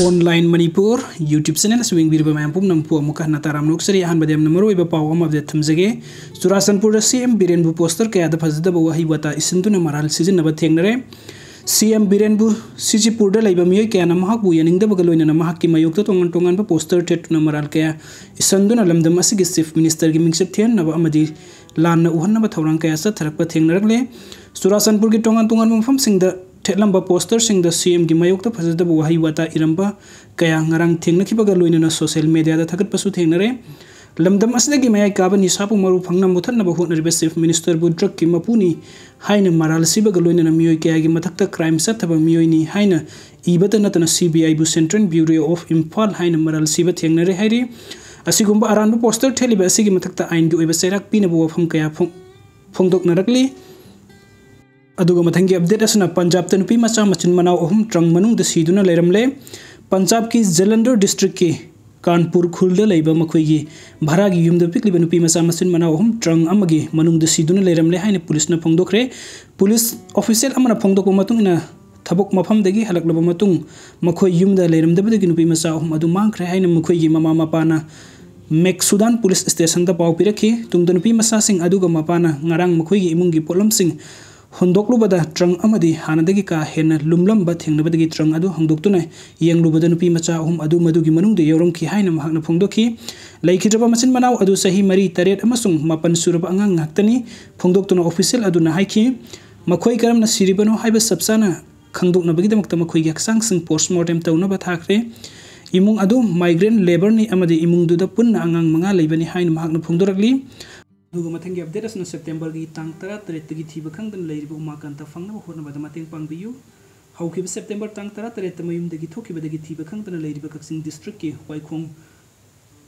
Online Manipur YouTube channel स्विंग बीरबा मैम पुम नंपु अमुका नताराम नोक्सरी अहन बदेम नमरो इबा पाव अम अपडेट थमजगे चुराचंदपुर सीएम बीरेनबु पोस्टर कयाद फजदब वही वता इसिंदुना मराल सिजनब थेंगनरे सीएम बीरेनबु सिजिपुर द लैबा मियोय कयाना महाकबु यनिंगदबग लोइना महाकि मयोक्ता तोंगन तोंगन पोस्टर टेटुना मराल कया इसंदुना लमदम असिगे चीफ मिनिस्टर की मिंगसेप थेन नब अमदि लान उहन्नब थौरांग कया सथरकप थेंगनरगले चुराचंदपुर की तोंगन तोंगन मफम सिंग थेटलंब पोस्टर सिंग द सीएम की मयोक्ता फजदब वही वता इरंबा कया ngarang थेंगनखिबग लोइना सोशल मीडिया दा थगतपसु थेंगनरे लमदम असदगी मयाय काब निसापु मरु फंगना मुथनब होनरिबे चीफ मिनिस्टर बु ड्रग की मपुनी हाइना मराल सिबग लोइना मियोय कयागी मथक्ता क्राइम सथब मियोयनी हाइना इबत नतना सीबीआई बु सेंट्रल ब्यूरो ऑफ इम्फाल हाइना मराल सिब थेंगनरे हाइरि असिगुंबा अरानबु पोस्टर थेलिबे असिगी मथक्ता आइन दु ओइबा सेराक पिनबु वफम कया फोंदोकनरकली अदुगा मथंगी अपडेट असना पंजाब त नुपी मचा मचिन मनाव अहम ट्रंग मनुंग द सीदुना लेरमले पंजाब की जलंधर डिस्ट्रिक्ट के कानपुर खुलद लैबा मखोयगी भारागी युमद पिकलिबा नुपी मचा मचिन मनाव अहम ट्रंग अमगी मनुंग द सीदुना लेरमले हाइना पुलिसना फोंदोखरे पुलिस ऑफिशियल अमना फोंदोको मतुंगना थबक मफमदगी हलकलबा मतुंग मखोय युमद लेरमदबदगी नुपी मचा अहम अदु मांखरे हाइना मखोयगी ममा मपाना मेक्सुदान पुलिस स्टेशन दा पाव पिरखी तुंगद नुपी मचा सिंग अदुगा मपाना ngarang मखोयगी इमुंगी पोलम सिंग होंदोकलुबदा ट्रंग अमदी हानदगी का हेन लुमलंबा थेंगनबदगी ट्रंग अदु हंगदोक्तुना येंगलुबदा नुपी मचा अहम अदु मदुगी मनुंगदे यौरंखी हाइना महकना फोंदोखी लैखिद्रबा मचिन मनाव अदु सही मरी तरेट अमसुंग मापन सुरबा अंगांग ngakतनी फोंदोक्तुना ऑफिशियल अदुना हाइखी मखोय करमना सिरिबनो हाइबा सबसाना खंगदोकनबगीदमक्ता मखोयगी हक्सांग सिंग पोस्टमार्टम तौनबा थाखरे इमुंग अदु माइग्रेंट लेबर नि अमदी इमुंगदुदा पुन्ना अंगांग मंगा लैबनी हाइना महकना फोंदोरकली दुगो मथंगी अपडेट असना सेप्टेम्बर की तांग 13 की थीब खंगदन लैरिबो उमाकांता फंगनब होनबदा मतेंग पांगबियु हौखिब सेप्टेम्बर तांग 13 मयुमदगी थोखिबदगी थीब खंगदन लैरिबो कक्सिंग डिस्ट्रिक्ट की वाइखोंग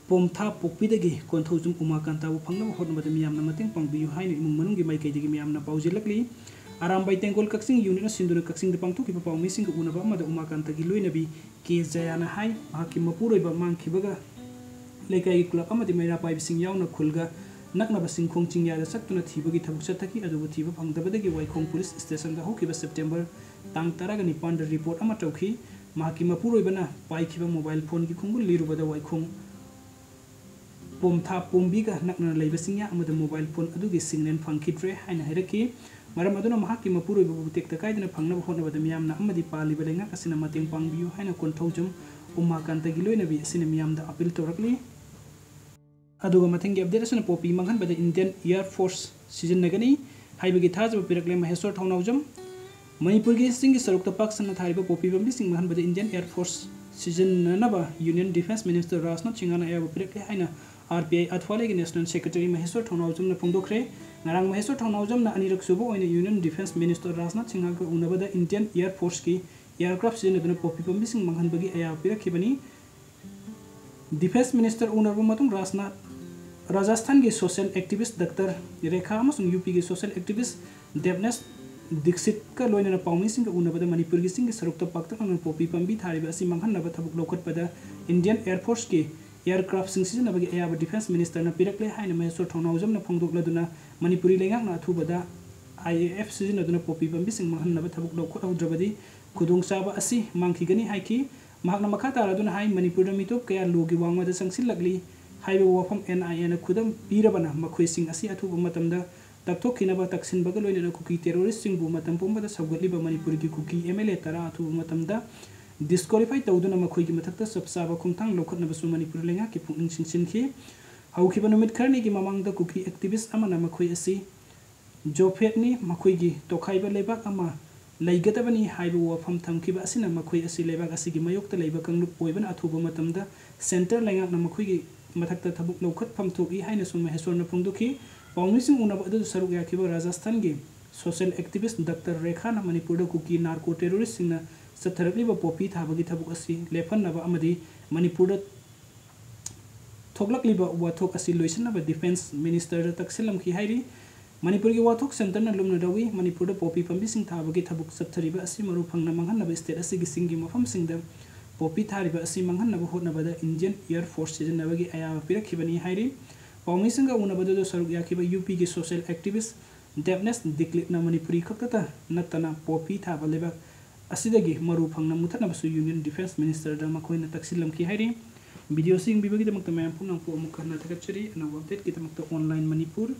पोमथा पोकपिदगी कोंथौजुम उमाकांताबो फंगनब होनबदा मियामना मतेंग पांगबियु हाइना इमुंग मनुंगी माइकैदगी मियामना पाउजेलकली आरामबाई तेंगोल कक्सिंग यूनिट सिंदुना कक्सिंग पांगथोखिबा पाउमिसिंग उनबा अमदा उमाकांतागी लोइनबी के जयाना हाइ माकी मपुरोइबा मांगखिबगा लेकाई क्लब अमदी मैरा पाइबसिंग यावना खुलगा नकनब सिंखोंग चिंग्यादा सत्तुना थीबगी थबुक चथकी अदुबु थीब फंगदबदगी वाइखोंग पुलिस स्टेशन दा होखिबा सेप्टेम्बर तांग 19 दा रिपोर्ट अमा तौखी माकी मपुरोइबना पाइखिबा मोबाइल फोन की खुंगुल लिरुबदा वाइखोंग पोमथा पोमबीगा नकना लैबसिंया अमदा मोबाइल फोन अदुगी सिग्नल फंखिद्रे हाइना हैरकी मरम अदुना माकी मपुरोइबु टेक्ता काइदना फंगनब होनबदा मियामना अमदी पालिबा लेंगा कसिना मतेंग पांगबियु हाइना कोंथौजुम उमाकांतगी लोइनबी असिना मियामदा अपील तौरकली अदुगा मथंगी अपडेट असना पोपी मंगनबदा इंडियन एयर फोर्स सिजनगनी हाइबगी थाजब पिरकले महेश्वर थौनाउजम मणिपुर की सिंग सरुक पाकसन थारिबा पोपी बम्बी सिंग मंगनबदा इंडियन एयर फोर्स सिजननबा यूनियन डिफेंस मिनिस्टर राजनाथ सिंहना एब पिरकले हाइना आरपीआई अथवाले की नेशनल सेक्रेटरी महेश्वर थौनाउजम ने फोंदोखरे ngarang महेश्वर थौनाउजम ना अनिरक सुबो ओइना union defence minister Rajnath Singh का उनबदा इंडियन एयर फोर्स की एयरक्राफ्ट सिजनदना पोपी बम्बी सिंग मंगनबगी एब पिरखिबनी डिफेंस मिनिस्टर उनरबो मतुंग राजस्थान की सोशल एक्टिविस्ट डॉक्टर रेखा अमसुंग यूपी की सोशल एक्टिविस्ट देवनेस दीक्षित का लोइना पाउमी सिंह उनबदा मणिपुर की सिंग सरुक पाक्तक पोपी पम्बी थारिबा असि मंगहनबा थबुक लौखटपदा इंडियन एयरफोर्स के एयरक्राफ्ट सिंग सिजनबगी अयाब डिफेंस मिनिस्टर ना पिरकले हाइना महेश्वर थौनाउजम ना फोंदोकलदुना मणिपुरी लेंगाक ना अथुबदा आईएएफ सिजनदुना पोपी पम्बी सिंग मंगहनबा थबुक लौखटहौद्रबदी खुदोंचाबा असि मांखिगनी हाइखी महाकना मखा तारादुना हाइ मणिपुर मितोप कया लोगी वांगमदा संगसिलकली हाइबा वफम एनआईए ना खुदम पीरबना मखोइसिंग असि अथुबा मतमदा तक्थोखिनबा तक्सिनबगा लोइना कुकी टेररिस्ट सिंगबु मतम पुंबदा सौगतलिबा मणिपुर की कुकी एमएलए तरा अथुबा मतमदा डिस्क्वालिफाई तौदुना मखोइगी मथक्ता सबसाबा खुंथांग लोखटनबसु मणिपुर लेंगा की पुंग सिंसिनखी हौखिबा नुमित खरनी की ममांगदा कुकी एक्टिविस्ट अमना मखोइ असि जोफेटनी मखोइगी तोखाइबा लेबाक अमा लैगदबनी हाइबा वफम थमखिबा असिना मखोइ असि लेबाक असिगी मयोक्ता लैबा कंगलुप ओइबन अथुबा मतमदा सेंटर लेंगा ना मखोइगी मथक्ता थबुक लौखट फमथोकी हाइना सुम महेश्वरना फोंदोखी पाउमिसिंग उनबा अदु सरुक याखिबा राजस्थान की सोशल एक्टिविस्ट डॉक्टर रेखा ना मणिपुर कुकी नार्को टेररिस्ट सिंगना सथरकलिबा पोपी थाबगी थबुक असि लेफननबा अमदी मणिपुर थोकलकलिबा वाथोक असि लोइसनबा डिफेंस मिनिस्टर तक्सिलमखी हाइरि मणिपुर की वाथोक सेंटर ना लुमना दवी मणिपुर पोपी पम्बी सिंग थाबगी थबुक सथरिबा असि मरु फंगना मंगहनबा स्टेट असि सिंगी मफम सिंगदा पोपी थारिबा असि मंगहनबा होनबदा इंडियन एयर फोर्स सिजनबगी अयाबा पिरखिबनी हाइरि पाउमिसिंगा उनबदा सरुक याखिबा यूपी की सोशल एक्टिविस्ट देवनेस दिक्लिपना मणिपुरी खक्तता नतना पोपी थाबा लेबा असिदगी मरु फंगना मुथनबसु यूनियन डिफेंस मिनिस्टर दा मखोइना तक्सिलमखि हाइरि वीडियो सिंग बिबगिदमक्ता मैम पुनंगपु अमुकना थगचरी अनव अपडेट किदमक्ता ऑनलाइन मणिपुर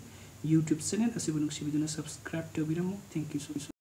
यूट्यूब चैनल असिबु नुक्सिबिदुना सब्सक्राइब तौबिरमु थैंक यू सो मच।